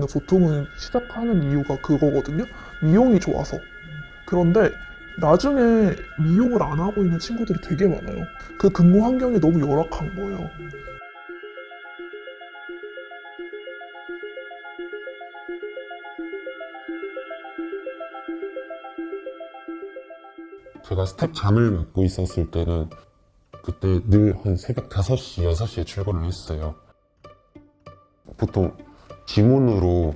때는 보통은 시작하는 이유가 그거거든요. 미용이 좋아서. 그런데 나중에 미용을 안 하고 있는 친구들이 되게 많아요. 그 근무 환경이 너무 열악한 거예요. 제가 스텝장을 맡고 있었을 때는 그때 늘 한 새벽 5시, 6시에 출근을 했어요. 보통 지문으로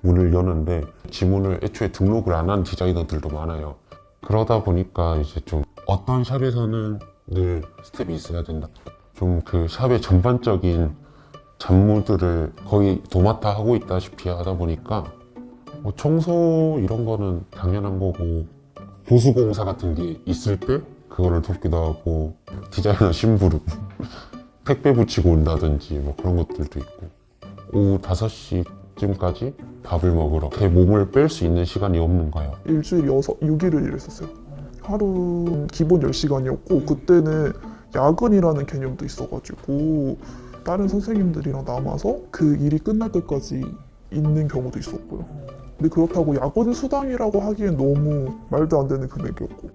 문을 여는데 지문을 애초에 등록을 안 한 디자이너들도 많아요. 그러다 보니까 이제 좀 어떤 샵에서는 늘 스텝이 있어야 된다. 좀 그 샵의 전반적인 잡무들을 거의 도맡아 하고 있다시피 하다 보니까 뭐 청소 이런 거는 당연한 거고 보수공사 같은 게 있을 때 그거를 돕기도 하고 디자이너 심부름 택배 붙이고 온다든지 뭐 그런 것들도 있고 오후 5시쯤까지 밥을 먹으러 제 몸을 뺄 수 있는 시간이 없는 거예요. 일주일에 6일을 일했었어요. 하루 기본 10시간이었고 그때는 야근이라는 개념도 있어가지고 다른 선생님들이랑 남아서 그 일이 끝날 때까지 있는 경우도 있었고요. 근데 그렇다고 야근 수당이라고 하기엔 너무 말도 안 되는 금액이었고.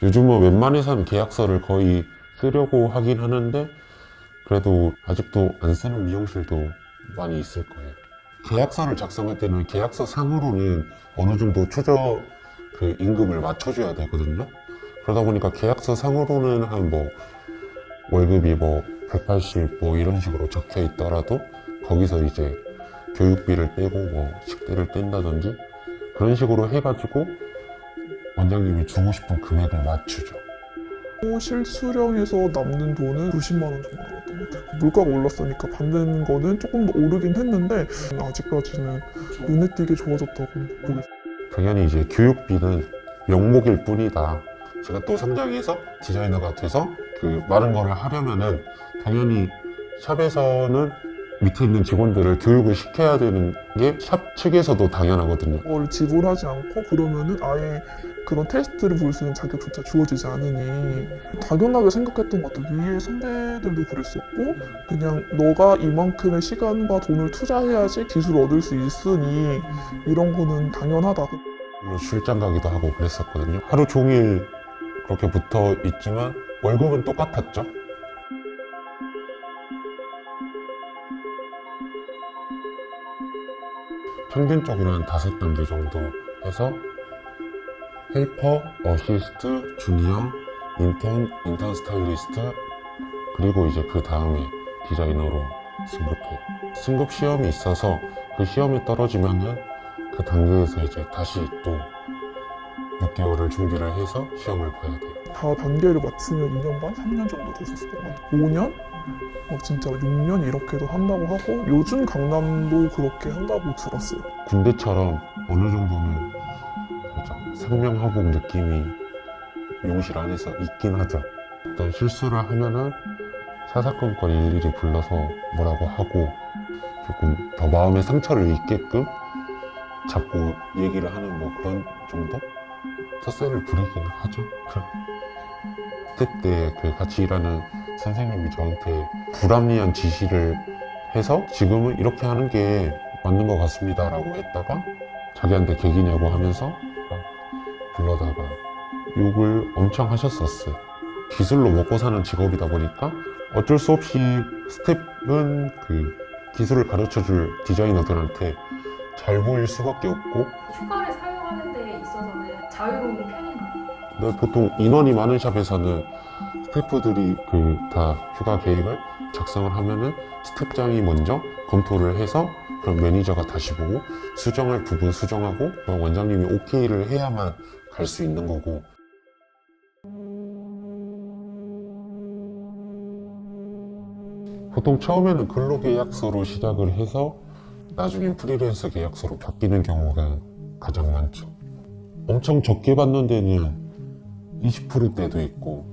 요즘은 웬만해서는 계약서를 거의 쓰려고 하긴 하는데 그래도 아직도 안 쓰는 미용실도 많이 있을 거예요. 계약서를 작성할 때는 계약서 상으로는 어느 정도 최저 그 임금을 맞춰줘야 되거든요. 그러다 보니까 계약서 상으로는 한 뭐 월급이 뭐 180 뭐 이런 식으로 적혀 있더라도 거기서 이제 교육비를 빼고 뭐 식대를 뗀다든지 그런 식으로 해가지고 원장님이 주고 싶은 금액을 맞추죠. 실수령에서 남는 돈은 90만 원 정도 나왔던 것 같아요. 물가가 올랐으니까 받는 거는 조금 더 오르긴 했는데 아직까지는 눈에 띄게 좋아졌다고 보겠습니다. 당연히 이제 교육비는 명목일 뿐이다. 제가 또 성장해서 디자이너가 돼서 그 많은 거를 하려면은 당연히 샵에서는 밑에 있는 직원들을 교육을 시켜야 되는 게 샵 측에서도 당연하거든요. 그걸 지불하지 않고 그러면은 아예 그런 테스트를 볼 수 있는 자격조차 주어지지 않으니 당연하게 생각했던 것 같아요. 위에 선배들도 그랬었고 그냥 너가 이만큼의 시간과 돈을 투자해야지 기술을 얻을 수 있으니 이런 거는 당연하다. 물론 출장 가기도 하고 그랬었거든요. 하루 종일 그렇게 붙어 있지만 월급은 똑같았죠. 평균적으로 한 5단계 정도 해서 헬퍼, 어시스트, 주니어, 인턴 스타일리스트 그리고 이제 그 다음에 디자이너로 승급해요. 승급 시험이 있어서 그 시험에 떨어지면은 그 단계에서 이제 다시 또 6개월을 준비를 해서 시험을 봐야 돼요. 다 단계를 맞추면 2년 반, 3년 정도 됐었을 것 같아요. 5년? 진짜 6년 이렇게도 한다고 하고 요즘 강남도 그렇게 한다고 들었어요. 군대처럼 어느 정도는 상명하복 느낌이 미용실 안에서 있긴 하죠. 어떤 실수를 하면은 사사건건 일일이 불러서 뭐라고 하고 조금 더 마음에 상처를 입게끔 자꾸 얘기를 하는 뭐 그런 정도? 텃세를 부리긴 하죠. 스텝 때 그 같이 일하는 선생님이 저한테 불합리한 지시를 해서 지금은 이렇게 하는 게 맞는 것 같습니다 라고 했다가 자기한테 계기냐고 하면서 불러다가 욕을 엄청 하셨었어요. 기술로 먹고 사는 직업이다 보니까 어쩔 수 없이 스텝은 그 기술을 가르쳐줄 디자이너들한테 잘 보일 수밖에 없고 휴가를 사용하는 데 있어서는 자유로운 편인가요? 근데 보통 인원이 많은 샵에서는 스태프들이 그 다 휴가 계획을 작성을 하면은 스텝장이 먼저 검토를 해서 그럼 매니저가 다시 보고 수정할 부분 수정하고 원장님이 오케이를 해야만 갈 수 있는 거고 보통 처음에는 근로계약서로 시작을 해서 나중엔 프리랜서 계약서로 바뀌는 경우가 가장 많죠. 엄청 적게 받는 데는 20%대도 있고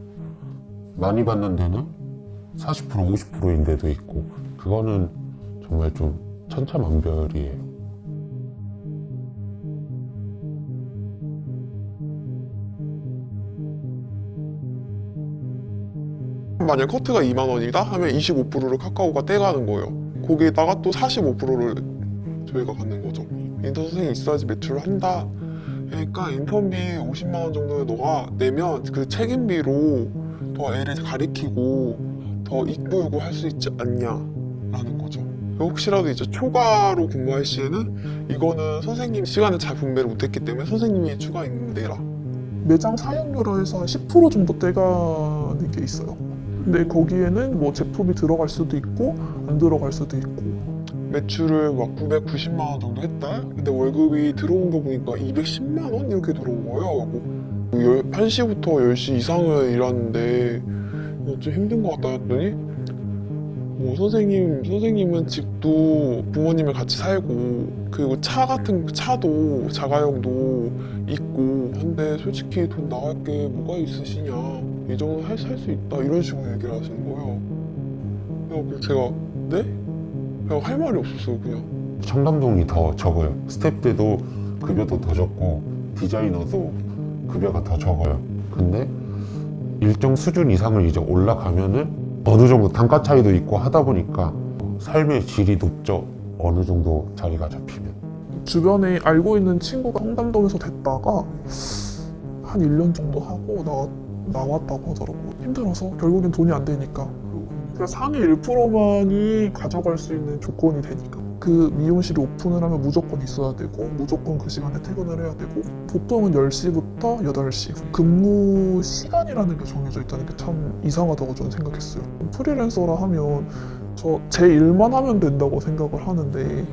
많이 받는 데는 40% 50%인 데도 있고 그거는 정말 좀 천차만별이에요. 만약 커트가 2만 원이다 하면 25%를 카카오가 떼가는 거예요. 거기에다가 또 45%를 저희가 갖는 거죠. 인턴 선생님이 있어야지 매출을 한다. 그러니까 인턴비 50만 원 정도를 너가 내면 그 책임비로 더 애를 가리키고 더 이끌고 할 수 있지 않냐라는 거죠. 혹시라도 이제 초과로 근무할 시에는 이거는 선생님 시간을 잘 분배를 못했기 때문에 선생님이 추가 임금 내라. 매장 사용료로해서 한 10% 정도 떼가는 게 있어요. 근데 거기에는 뭐 제품이 들어갈 수도 있고 안 들어갈 수도 있고. 매출을 막 990만 원 정도 했다? 근데 월급이 들어온 거 보니까 210만 원 이렇게 들어온 거예요. 1시부터 10시 이상을 일하는데 좀 힘든 것 같다 했더니 뭐 선생님은 집도 부모님을 같이 살고 그리고 차도 자가용도 있고 한데 솔직히 돈 나갈 게 뭐가 있으시냐 이 정도 살 수 있다 이런 식으로 얘기를 하시는 거예요. 그래서 제가 네? 그냥 할 말이 없었어요. 그냥 청담동이 더 적어요. 스태프들도 급여도 더 적고 디자이너도 급여가 더 적어요. 근데 일정 수준 이상을 이제 올라가면은 어느 정도 단가 차이도 있고 하다 보니까 삶의 질이 높죠. 어느 정도 자리가 잡히면. 주변에 알고 있는 친구가 청담동에서 됐다가 한 1년 정도 하고 나왔다고 하더라고요. 힘들어서 결국엔 돈이 안 되니까. 그러니까 상위 1%만이 가져갈 수 있는 조건이 되니까. 그 미용실이 오픈을 하면 무조건 있어야 되고 무조건 그 시간에 퇴근을 해야 되고 보통은 10시부터 8시 근무 시간이라는 게 정해져 있다는 게 참 이상하다고 저는 생각했어요. 프리랜서라 하면 제 일만 하면 된다고 생각을 하는데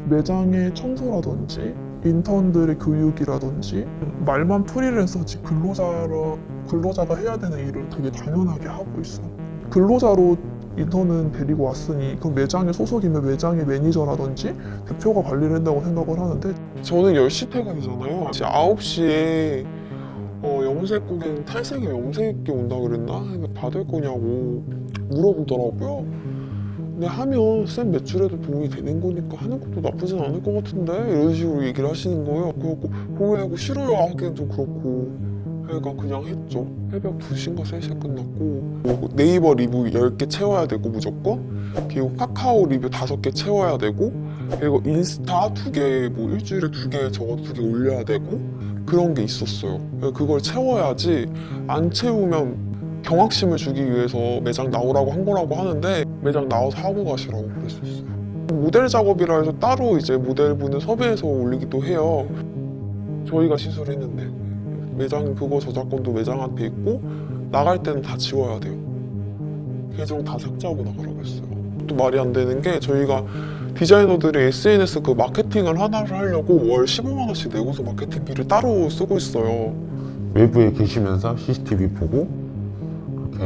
매장의 청소라든지 인턴들의 교육이라든지 말만 프리랜서지 근로자가 해야 되는 일을 되게 당연하게 하고 있어요. 근로자로 인턴은 데리고 왔으니 그 매장의 소속이면 매장의 매니저라든지 대표가 관리를 한다고 생각을 하는데 저는 10시 퇴근이잖아요. 이제 9시에 염색 고객님 탈색에 염색이 온다 그랬나? 그러니까 받을 거냐고 물어보더라고요. 근데 하면 쌤 매출에도 도움이 되는 거니까 하는 것도 나쁘진 않을 것 같은데 이런 식으로 얘기를 하시는 거예요. 그래갖고 보내고 싫어요 하기엔 좀 그렇고 그러니까 그냥 했죠. 새벽 2시인가 3시에 끝났고 뭐 네이버 리뷰 10개 채워야 되고 무조건 그리고 카카오 리뷰 5개 채워야 되고 그리고 인스타 2개 뭐 일주일에 2개 적어도 2개 올려야 되고 그런 게 있었어요. 그걸 채워야지 안 채우면 경각심을 주기 위해서 매장 나오라고 한 거라고 하는데 매장 나와서 하고 가시라고 그랬었어요. 모델 작업이라 해서 따로 이제 모델분을 섭외해서 올리기도 해요. 저희가 시술을 했는데 매장 그거 저작권도 매장한테 있고 나갈 때는 다 지워야 돼요. 계정 다 삭제하고 나가라고 했어요. 또 말이 안 되는 게 저희가 디자이너들이 SNS 그 마케팅을 하나를 하려고 월 15만 원씩 내고서 마케팅비를 따로 쓰고 있어요. 외부에 계시면서 CCTV 보고 그렇게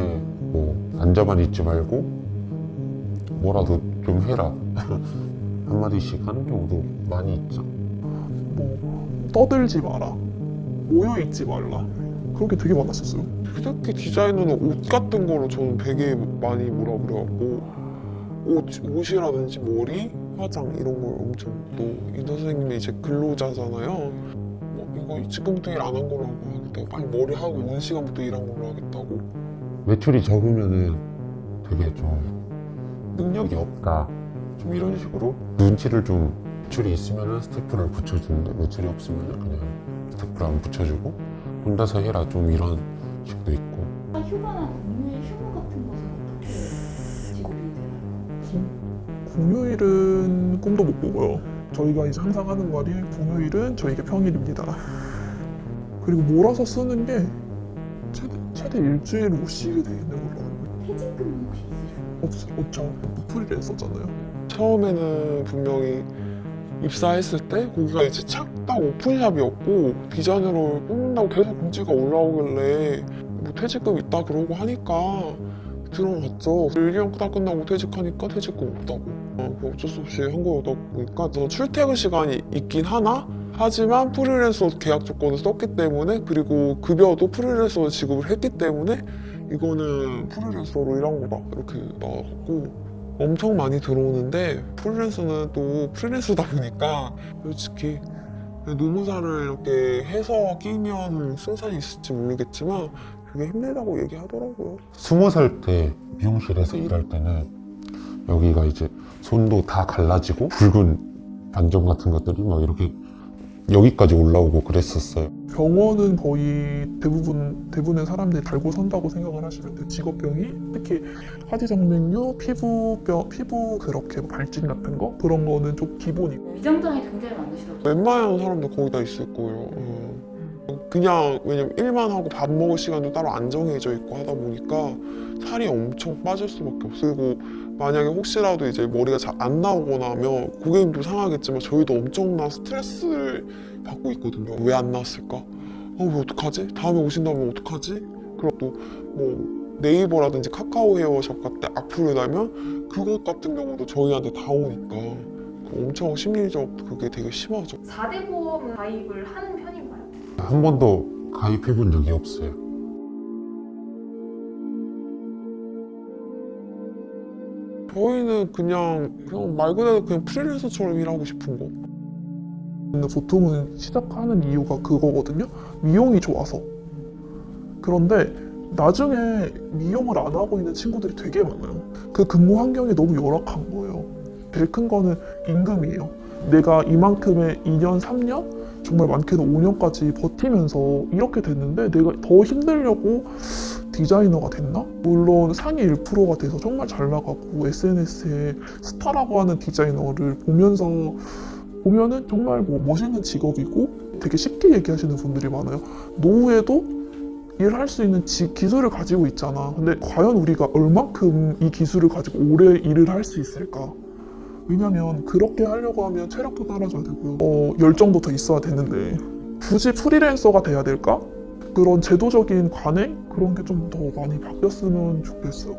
뭐 앉아만 있지 말고 뭐라도 좀 해라 한마디씩 하는 경우도 많이 있죠. 뭐 떠들지 마라, 모여있지 말라 그런 게 되게 많았었어요. 특히 디자이너는 옷 같은 거로 저는 되게 많이 뭐라 그래갖고 옷이라든지 머리, 화장 이런 걸 엄청 또 인턴 선생님이 이제 근로자잖아요. 뭐 이거 지금부터 일 안 한 거라고 하겠다고 빨리 머리 하고 오는 시간부터 일한 걸로 하겠다고. 매출이 적으면은 되게 좀 능력이 없다 좀 이런 식으로 눈치를 좀 매출이 있으면은 스태프를 붙여주는데 매출이 없으면은 그냥 스태프를 안 붙여주고 혼자서 해라 좀 이런 식도 있고. 휴가나 공휴일 휴무 같은 것은 어떻게 지급이 되나요? 공휴일은 꿈도 못 꾸고요. 저희가 이제 항상 하는 말이 공휴일은 저에게 평일입니다. 그리고 몰아서 쓰는 게 최대 일주일 못 쉬게 돼 있는 걸로 알고 있어요. 퇴직금은 혹시 있으세요? 없죠. 프리랜서잖아요. 처음에는 분명히 입사했을 때 거기가 이제 딱 오픈샵이었고 디자이너를 뽑는다고 계속 공지가 올라오길래 뭐 퇴직금 있다 그러고 하니까 들어갔죠. 1년 딱 끝나고 퇴직하니까 퇴직금 없다고. 어쩔 수 없이 한 거다 보니까 저 출퇴근 시간이 있긴 하나? 하지만 프리랜서 계약 조건을 썼기 때문에 그리고 급여도 프리랜서 지급을 했기 때문에 이거는 프리랜서로 일한 거다 이렇게 나왔고 엄청 많이 들어오는데 프리랜서는 또 프리랜서다 보니까 솔직히 노무사를 이렇게 해서 끼면 승산이 있을지 모르겠지만 그게 힘들다고 얘기하더라고요. 20살 때 미용실에서 일할 때는 여기가 이제 손도 다 갈라지고 붉은 반점 같은 것들이 막 이렇게 여기까지 올라오고 그랬었어요. 병원은 거의 대부분의 사람들이 달고 선다고 생각을 하시면 돼요. 직업병이 특히 하지정맥류, 피부 그렇게 발진 같은 거 그런 거는 좀 기본이고. 위장장애 굉장히 많으시다고. 웬만한 사람들 거의 다 있을 거예요. 그냥 왜냐면 일만 하고 밥 먹을 시간도 따로 안 정해져 있고 하다 보니까 살이 엄청 빠질 수밖에 없어요. 그리고 만약에 혹시라도 이제 머리가 잘 안 나오거나 하면 고객님도 상하겠지만 저희도 엄청난 스트레스를 받고 있거든요. 왜 안 나왔을까? 왜 어떡하지? 다음에 오신다면 어떡하지? 그리고 또 뭐 네이버라든지 카카오 헤어샵 같은 데 악플을 달면 그것 같은 경우도 저희한테 다 오니까 엄청 심리적 그게 되게 심하죠. 4대 보험은 가입을 하는 편인가요? 한 번도 가입해본 적이 없어요. 저희는 그냥 말 그대로 그냥 프리랜서처럼 일하고 싶은 거. 근데 보통은 시작하는 이유가 그거거든요. 미용이 좋아서. 그런데 나중에 미용을 안 하고 있는 친구들이 되게 많아요. 그 근무 환경이 너무 열악한 거예요. 제일 큰 거는 임금이에요. 내가 이만큼의 2년, 3년, 정말 많게는 5년까지 버티면서 이렇게 됐는데 내가 더 힘들려고 디자이너가 됐나? 물론 상위 1%가 돼서 정말 잘 나가고 SNS에 스타라고 하는 디자이너를 보면은 정말 뭐 멋있는 직업이고 되게 쉽게 얘기하시는 분들이 많아요. 노후에도 일할 수 있는 기술을 가지고 있잖아. 근데 과연 우리가 얼만큼 이 기술을 가지고 오래 일을 할 수 있을까? 왜냐면 그렇게 하려고 하면 체력도 따라줘야 되고요. 열정도 더 있어야 되는데 굳이 프리랜서가 돼야 될까? 그런 제도적인 관행? 그런 게 좀 더 많이 바뀌었으면 좋겠어요.